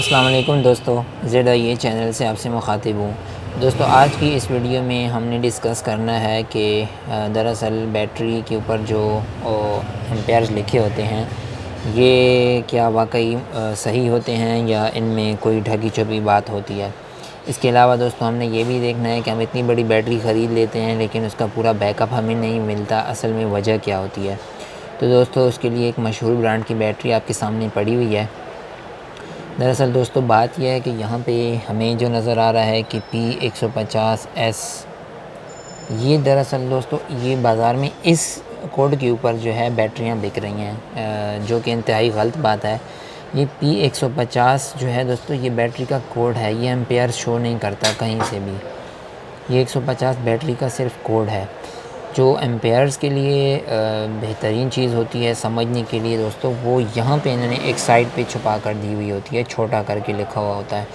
السلام علیکم دوستو، زیڈ آئی اے چینل سے آپ سے مخاطب ہوں۔ دوستو آج کی اس ویڈیو میں ہم نے ڈسکس کرنا ہے کہ دراصل بیٹری کے اوپر جو ایمپیئرز لکھے ہوتے ہیں یہ کیا واقعی صحیح ہوتے ہیں یا ان میں کوئی ڈھکی چھپی بات ہوتی ہے۔ اس کے علاوہ دوستو ہم نے یہ بھی دیکھنا ہے کہ ہم اتنی بڑی بیٹری خرید لیتے ہیں لیکن اس کا پورا بیک اپ ہمیں نہیں ملتا، اصل میں وجہ کیا ہوتی ہے۔ تو دوستو اس کے لیے ایک مشہور برانڈ کی بیٹری آپ کے سامنے پڑی ہوئی ہے۔ دراصل دوستو بات یہ ہے کہ یہاں پہ ہمیں جو نظر آ رہا ہے کہ P150S، یہ دراصل دوستو یہ بازار میں اس کوڈ کے اوپر جو ہے بیٹریاں بک رہی ہیں، جو کہ انتہائی غلط بات ہے۔ یہ P150 جو ہے دوستو یہ بیٹری کا کوڈ ہے، یہ ایمپیئر شو نہیں کرتا کہیں سے بھی۔ یہ 150 بیٹری کا صرف کوڈ ہے۔ جو ایمپیئرز کے لیے بہترین چیز ہوتی ہے سمجھنے کے لیے دوستو، وہ یہاں پہ انہوں نے ایک سائڈ پہ چھپا کر دی ہوئی ہوتی ہے، چھوٹا کر کے لکھا ہوا ہوتا ہے۔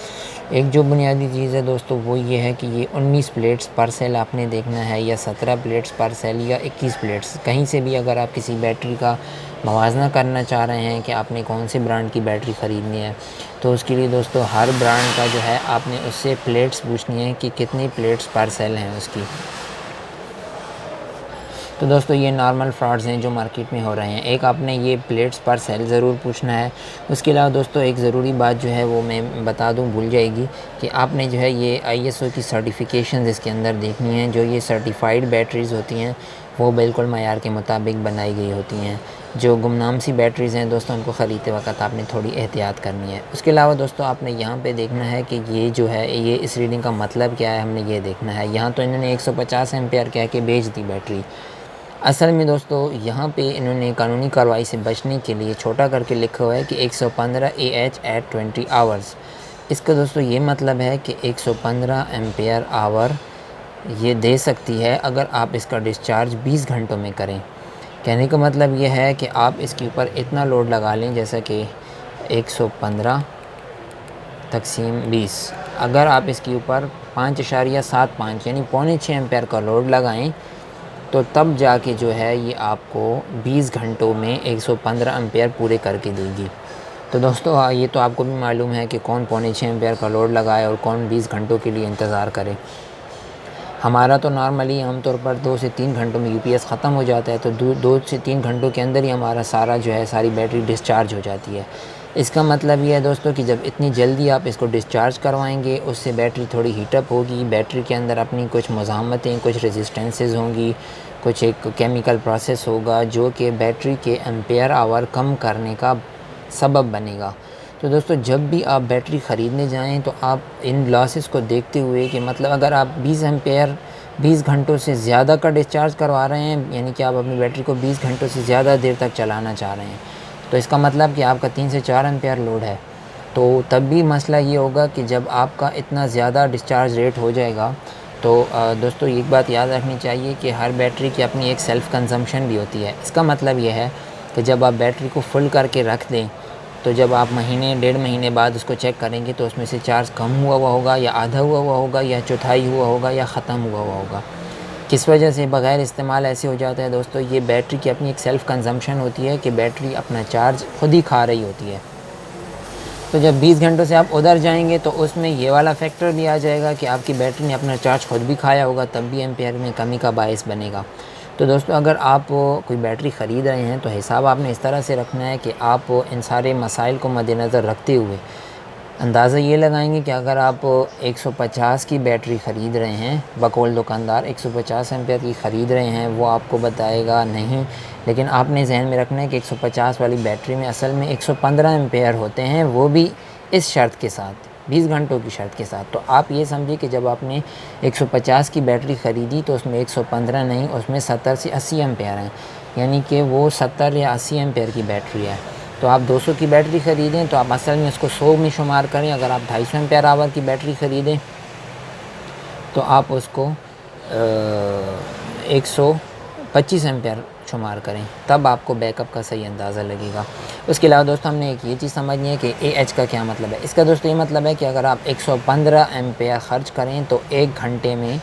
ایک جو بنیادی چیز ہے دوستو وہ یہ ہے کہ یہ 19 پلیٹس پر سیل آپ نے دیکھنا ہے، یا 17 پلیٹس پر سیل، یا 21 پلیٹس، کہیں سے بھی اگر آپ کسی بیٹری کا موازنہ کرنا چاہ رہے ہیں کہ آپ نے کون سے برانڈ کی بیٹری خریدنی ہے، تو اس کے لیے دوستو ہر برانڈ کا جو ہے آپ نے اس سے پلیٹس پوچھنی ہے کہ کتنی پلیٹس پر سیل ہیں اس کی۔ تو دوستو یہ نارمل فراڈز ہیں جو مارکیٹ میں ہو رہے ہیں۔ ایک آپ نے یہ پلیٹس پر سیل ضرور پوچھنا ہے۔ اس کے علاوہ دوستو ایک ضروری بات جو ہے وہ میں بتا دوں، بھول جائے گی، کہ آپ نے جو ہے یہ ISO کی سرٹیفیکیشنز اس کے اندر دیکھنی ہیں۔ جو یہ سرٹیفائیڈ بیٹریز ہوتی ہیں وہ بالکل معیار کے مطابق بنائی گئی ہوتی ہیں۔ جو گمنام سی بیٹریز ہیں دوستو ان کو خریدتے وقت آپ نے تھوڑی احتیاط کرنی ہے۔ اس کے علاوہ دوستو آپ نے یہاں پہ دیکھنا ہے کہ یہ جو ہے یہ اس ریڈنگ کا مطلب کیا ہے، ہم نے یہ دیکھنا ہے۔ یہاں تو انہوں نے 150 ایمپیئر کہہ کے بیچ دی بیٹری۔ اصل میں دوستو یہاں پہ انہوں نے قانونی کارروائی سے بچنے کے لیے چھوٹا کر کے لکھا ہوا ہے کہ 115 AH at 20 hours۔ اس کا دوستو یہ مطلب ہے کہ 115 ایمپیئر آور یہ دے سکتی ہے اگر آپ اس کا ڈسچارج 20 گھنٹوں میں کریں۔ کہنے کا مطلب یہ ہے کہ آپ اس کے اوپر اتنا لوڈ لگا لیں جیسا کہ 115 تقسیم 20، اگر آپ اس کے اوپر 5.75 یعنی 5.25 ایمپیئر کا لوڈ لگائیں تو تب جا کے جو ہے یہ آپ کو 20 گھنٹوں میں 115 ایمپیئر پورے کر کے دے گی۔ تو دوستو یہ تو آپ کو بھی معلوم ہے کہ کون 5.25 ایمپیئر کا لوڈ لگائے اور کون 20 گھنٹوں کے لیے انتظار کرے۔ ہمارا تو نارملی عام طور پر 2 سے 3 گھنٹوں میں UPS ختم ہو جاتا ہے، تو 2 سے 3 گھنٹوں کے اندر ہی ہمارا سارا جو ہے ساری بیٹری ڈسچارج ہو جاتی ہے۔ اس کا مطلب یہ ہے دوستو کہ جب اتنی جلدی آپ اس کو ڈسچارج کروائیں گے، اس سے بیٹری تھوڑی ہیٹ اپ ہوگی، بیٹری کے اندر اپنی کچھ مزاحمتیں، کچھ ریزسٹنسز ہوں گی، کچھ ایک کیمیکل پروسیس ہوگا جو کہ بیٹری کے ایمپیئر آور کم کرنے کا سبب بنے گا۔ تو دوستو جب بھی آپ بیٹری خریدنے جائیں تو آپ ان لاسز کو دیکھتے ہوئے کہ مطلب اگر آپ 20 ایمپیئر 20 گھنٹوں سے زیادہ کا ڈسچارج کروا رہے ہیں، یعنی کہ آپ اپنی بیٹری کو 20 گھنٹوں سے زیادہ دیر تک چلانا چاہ رہے ہیں، تو اس کا مطلب کہ آپ کا 3 سے 4 ایمپیئر لوڈ ہے۔ تو تب بھی مسئلہ یہ ہوگا کہ جب آپ کا اتنا زیادہ ڈسچارج ریٹ ہو جائے گا تو دوستو ایک بات یاد رکھنی چاہیے کہ ہر بیٹری کی اپنی ایک سیلف کنزمپشن بھی ہوتی ہے۔ اس کا مطلب یہ ہے کہ جب آپ بیٹری کو فل کر کے رکھ دیں تو جب آپ مہینے 1.5 مہینے بعد اس کو چیک کریں گے تو اس میں سے چارج کم ہوا ہوگا، یا آدھا ہوا ہوگا، یا چوتھائی ہوا ہوگا، یا ختم ہوا ہوگا۔ کس وجہ سے بغیر استعمال ایسے ہو جاتا ہے دوستو؟ یہ بیٹری کی اپنی ایک سیلف کنزمپشن ہوتی ہے کہ بیٹری اپنا چارج خود ہی کھا رہی ہوتی ہے۔ تو جب 20 گھنٹوں سے آپ ادھر جائیں گے تو اس میں یہ والا فیکٹر بھی آ جائے گا کہ آپ کی بیٹری نے اپنا چارج خود بھی کھایا ہوگا، تب بھی ایمپیئر میں کمی کا باعث بنے گا۔ تو دوستو اگر آپ کوئی بیٹری خرید رہے ہیں تو حساب آپ نے اس طرح سے رکھنا ہے کہ آپ ان سارے مسائل کو مد نظر رکھتے ہوئے اندازہ یہ لگائیں گے کہ اگر آپ 150 کی بیٹری خرید رہے ہیں، بقول دکاندار 150 ایمپیئر کی خرید رہے ہیں، وہ آپ کو بتائے گا نہیں، لیکن آپ نے ذہن میں رکھنا ہے کہ 150 والی بیٹری میں اصل میں 115 ایمپیئر ہوتے ہیں، وہ بھی اس شرط کے ساتھ، 20 گھنٹوں کی شرط کے ساتھ۔ تو آپ یہ سمجھیں کہ جب آپ نے 150 کی بیٹری خریدی تو اس میں 115 نہیں، اس میں 70 سے 80 ایمپیئر ہیں، یعنی کہ وہ 70 یا 80 ایمپیئر کی بیٹری ہے۔ تو آپ 200 کی بیٹری خریدیں تو آپ اصل میں اس کو 100 میں شمار کریں۔ اگر آپ 250 ایمپیئر آور کی بیٹری خریدیں تو آپ اس کو 125 ایمپیئر شمار کریں، تب آپ کو بیک اپ کا صحیح اندازہ لگے گا۔ اس کے علاوہ دوستو ہم نے ایک یہ چیز سمجھنی ہے کہ AH کا کیا مطلب ہے۔ اس کا دوستو یہ مطلب ہے کہ اگر آپ 115 ایمپیئر خرچ کریں تو 1 گھنٹے میں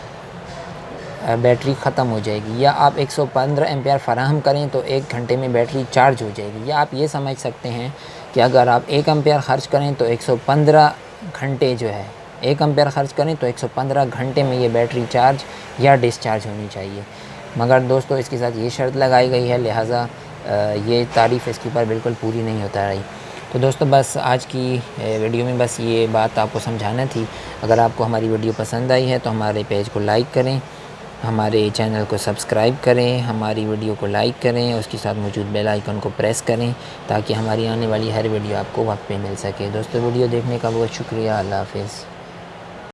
بیٹری ختم ہو جائے گی، یا آپ 115 ایمپیئر فراہم کریں تو 1 گھنٹے میں بیٹری چارج ہو جائے گی۔ یا آپ یہ سمجھ سکتے ہیں کہ اگر آپ 1 ایمپیئر خرچ کریں تو 115 گھنٹے جو ہے 1 ایمپیئر خرچ کریں تو 115 گھنٹے میں یہ بیٹری چارج یا ڈسچارج ہونی چاہیے، مگر دوستو اس کے ساتھ یہ شرط لگائی گئی ہے، لہٰذا یہ تعریف اس کے اوپر بالکل پوری نہیں ہوتا رہی۔ تو دوستو بس آج کی ویڈیو میں بس یہ بات آپ کو سمجھانا تھی۔ اگر آپ کو ہماری ویڈیو پسند آئی ہے تو ہمارے پیج کو لائک کریں، ہمارے چینل کو سبسکرائب کریں، ہماری ویڈیو کو لائک کریں، اس کے ساتھ موجود بیل آئیکن کو پریس کریں تاکہ ہماری آنے والی ہر ویڈیو آپ کو وقت پہ مل سکے۔ دوستو ویڈیو دیکھنے کا بہت شکریہ، اللہ حافظ۔